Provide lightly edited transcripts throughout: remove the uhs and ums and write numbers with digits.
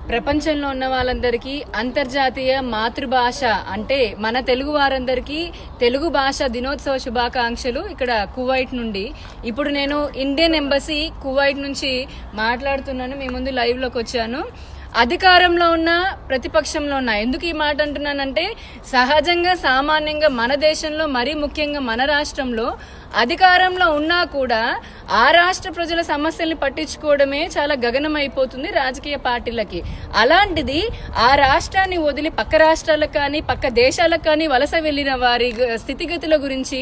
ప్రపంచంలో ఉన్న వాళ్ళందరికీ అంతర్జాతీయ మాతృభాష అంటే మన తెలుగు వారందరికీ తెలుగు భాష దినోత్సవ శుభాకాంక్షలు. ఇక్కడ కువైట్ నుండి ఇప్పుడు నేను ఇండియన్ ఎంబసీ కువైట్ నుంచి మాట్లాడుతున్నాను. మీ ముందు లైవ్ లోకి వచ్చాను. అధికారంలో ఉన్న ప్రతిపక్షంలో ఉన్న ఎందుకు ఈ మాట అంటున్నానంటే సహజంగా సామాన్యంగా మన దేశంలో మరీ ముఖ్యంగా మన రాష్ట్రంలో అధికారంలో ఉన్నా కూడా ఆ రాష్ట్ర ప్రజల సమస్యల్ని పట్టించుకోవడమే చాలా గగనం అయిపోతుంది రాజకీయ పార్టీలకి. అలాంటిది ఆ రాష్ట్రాన్ని వదిలి పక్క రాష్ట్రాలకు కానీ పక్క దేశాలకు కానీ వలస వెళ్లిన వారి స్థితిగతుల గురించి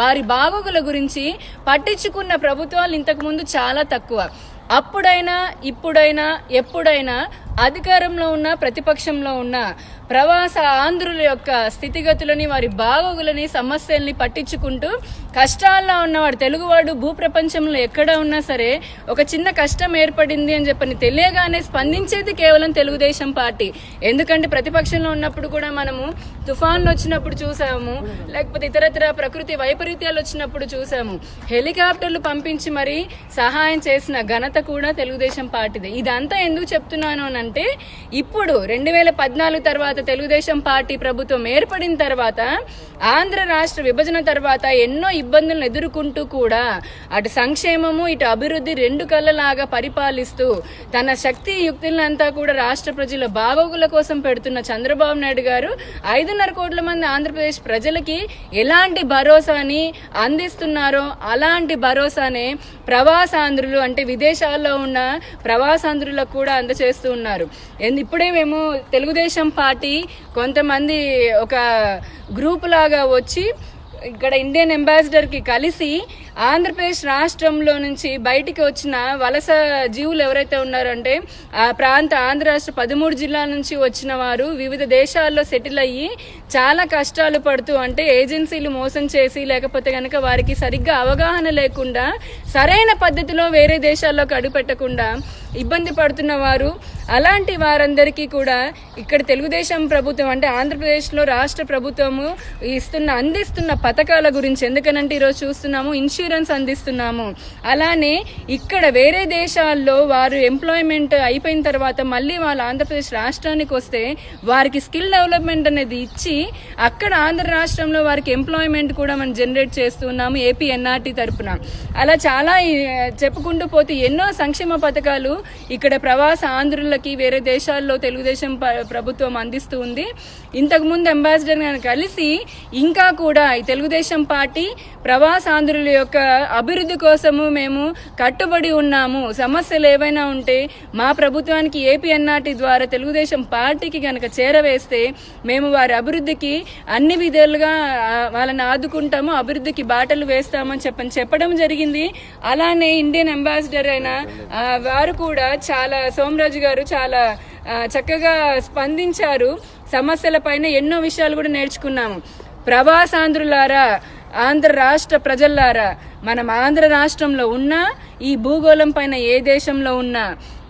వారి బాగోగుల గురించి పట్టించుకున్న ప్రభుత్వాలు ఇంతకు ముందు చాలా తక్కువ. అప్పుడైనా ఇప్పుడైనా ఎప్పుడైనా అధికారంలో ఉన్న ప్రతిపక్షంలో ఉన్న ప్రవాస ఆంధ్రుల యొక్క స్థితిగతులని వారి బాగోగులని సమస్యల్ని పట్టించుకుంటూ కష్టాల్లో ఉన్నవాడు తెలుగువాడు భూప్రపంచంలో ఎక్కడ ఉన్నా సరే ఒక చిన్న కష్టం ఏర్పడింది అని చెప్పని తెలియగానే స్పందించేది కేవలం తెలుగుదేశం పార్టీ. ఎందుకంటే ప్రతిపక్షంలో ఉన్నప్పుడు కూడా మనము తుఫాన్లు వచ్చినప్పుడు చూసాము, లేకపోతే ఇతరత్ర ప్రకృతి వైపరీత్యాలు వచ్చినప్పుడు చూసాము. హెలికాప్టర్లు పంపించి మరీ సహాయం చేసిన ఘనత కూడా తెలుగుదేశం పార్టీదే. ఇదంతా ఎందుకు చెప్తున్నాను అని అంటే ఇప్పుడు 2014 తర్వాత తెలుగుదేశం పార్టీ ప్రభుత్వం ఏర్పడిన తర్వాత ఆంధ్ర రాష్ట్ర విభజన తర్వాత ఎన్నో ఇబ్బందులను ఎదుర్కొంటూ కూడా అటు సంక్షేమము ఇటు అభివృద్ధి రెండు కళ్ళలాగా పరిపాలిస్తూ తన శక్తి యుక్తులంతా కూడా రాష్ట్ర ప్రజల బాగోగుల కోసం పెడుతున్న చంద్రబాబు నాయుడు గారు 5.5 కోట్ల మంది ఆంధ్రప్రదేశ్ ప్రజలకి ఎలాంటి భరోసాని అందిస్తున్నారో అలాంటి భరోసానే ప్రవాసాంధ్రులు అంటే విదేశాల్లో ఉన్న ప్రవాసాంధ్రులకు కూడా అందజేస్తూ ఉన్నారు. ఇప్పుడే మేము తెలుగుదేశం పార్టీ కొంతమంది ఒక గ్రూప్ లాగా వచ్చి ఇక్కడ ఇండియన్ అంబాసిడర్ కి కలిసి ఆంధ్రప్రదేశ్ రాష్ట్రంలో నుంచి బయటికి వచ్చిన వలస జీవులు ఎవరైతే ఉన్నారో అంటే ఆ ప్రాంత ఆంధ్ర రాష్ట్ర 13 జిల్లాల నుంచి వచ్చిన వారు వివిధ దేశాల్లో సెటిల్ అయ్యి చాలా కష్టాలు పడుతూ అంటే ఏజెన్సీలు మోసం చేసి లేకపోతే కనుక వారికి సరిగ్గా అవగాహన లేకుండా సరైన పద్ధతిలో వేరే దేశాల్లోకి అడుగుపెట్టకుండా ఇబ్బంది పడుతున్న వారు అలాంటి వారందరికీ కూడా ఇక్కడ తెలుగుదేశం ప్రభుత్వం అంటే ఆంధ్రప్రదేశ్ లో రాష్ట్ర ప్రభుత్వము అందిస్తున్న పథకాల గురించి ఎందుకనంటే ఈరోజు చూస్తున్నాము ఇన్సూరెన్స్ అందిస్తున్నాము. అలానే ఇక్కడ వేరే దేశాల్లో వారు ఎంప్లాయ్మెంట్ అయిపోయిన తర్వాత మళ్ళీ వాళ్ళ ఆంధ్రప్రదేశ్ రాష్ట్రానికి వస్తే వారికి స్కిల్ డెవలప్మెంట్ అనేది ఇచ్చి అక్కడ ఆంధ్ర రాష్ట్రంలో వారికి ఎంప్లాయ్మెంట్ కూడా మనం జనరేట్ చేస్తున్నాము ఏపీ ఎన్ఆర్టీ తరఫున. అలా చాలా చెప్పుకుంటూ పోతే ఎన్నో సంక్షేమ పథకాలు ఇక్కడ ప్రవాస ఆంధ్రులకి వేరే దేశాల్లో తెలుగుదేశం ప్రభుత్వం అందిస్తూ ఉంది. ఇంతకు ముందు అంబాసిడర్ గారిని కలిసి ఇంకా కూడా ఈ తెలుగుదేశం పార్టీ ప్రవాస ఆంధ్రుల యొక్క అభివృద్ధి కోసము మేము కట్టుబడి ఉన్నాము. సమస్యలు ఏవైనా ఉంటే మా ప్రభుత్వానికి ఏపీ ఎన్ఆర్టీ ద్వారా తెలుగుదేశం పార్టీకి కనుక చేరవేస్తే మేము వారి అభివృద్ధికి అన్ని విధాలుగా వాళ్ళని ఆదుకుంటాము, అభివృద్ధికి బాటలు వేస్తామని చెప్పడం జరిగింది. అలానే ఇండియన్ అంబాసిడర్ అయిన వారు కూడా చాలా సోమరాజు గారు చాలా చక్కగా స్పందించారు. సమస్యల పైన ఎన్నో విషయాలు కూడా నేర్చుకున్నాము. ప్రవాసాంధ్రులారా, ఆంధ్ర రాష్ట్ర ప్రజల్లారా, మనం ఆంధ్ర రాష్ట్రంలో ఉన్నా ఈ భూగోళం పైన ఏ దేశంలో ఉన్నా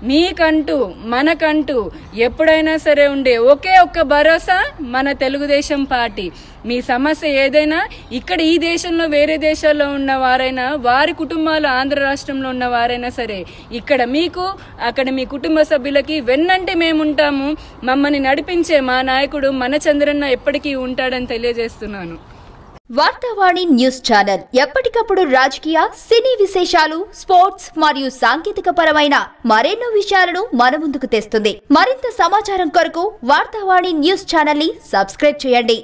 మీకంటూ మనకంటూ ఎప్పుడైనా సరే ఉండే ఒకే ఒక్క భరోసా మన తెలుగుదేశం పార్టీ. మీ సమస్య ఏదైనా ఇక్కడ ఈ దేశంలో వేరే దేశాల్లో ఉన్న వారైనా వారి కుటుంబాలు ఆంధ్ర రాష్ట్రంలో ఉన్న వారైనా సరే ఇక్కడ మీకు అక్కడ మీ కుటుంబ సభ్యులకి వెన్నంటే మేముంటాము. మమ్మల్ని నడిపించే మా నాయకుడు మన చంద్రన్న ఎప్పటికీ ఉంటాడని తెలియజేస్తున్నాను. వార్తావాణి న్యూస్ ఛానల్ ఎప్పటికప్పుడు రాజకీయ సినీ విశేషాలు స్పోర్ట్స్ మరియు సాంకేతిక పరమైన మరెన్నో విషయాలను మన ముందుకు తెస్తుంది. మరింత సమాచారం కొరకు వార్తావాణి న్యూస్ ఛానల్ ని సబ్స్క్రైబ్ చేయండి.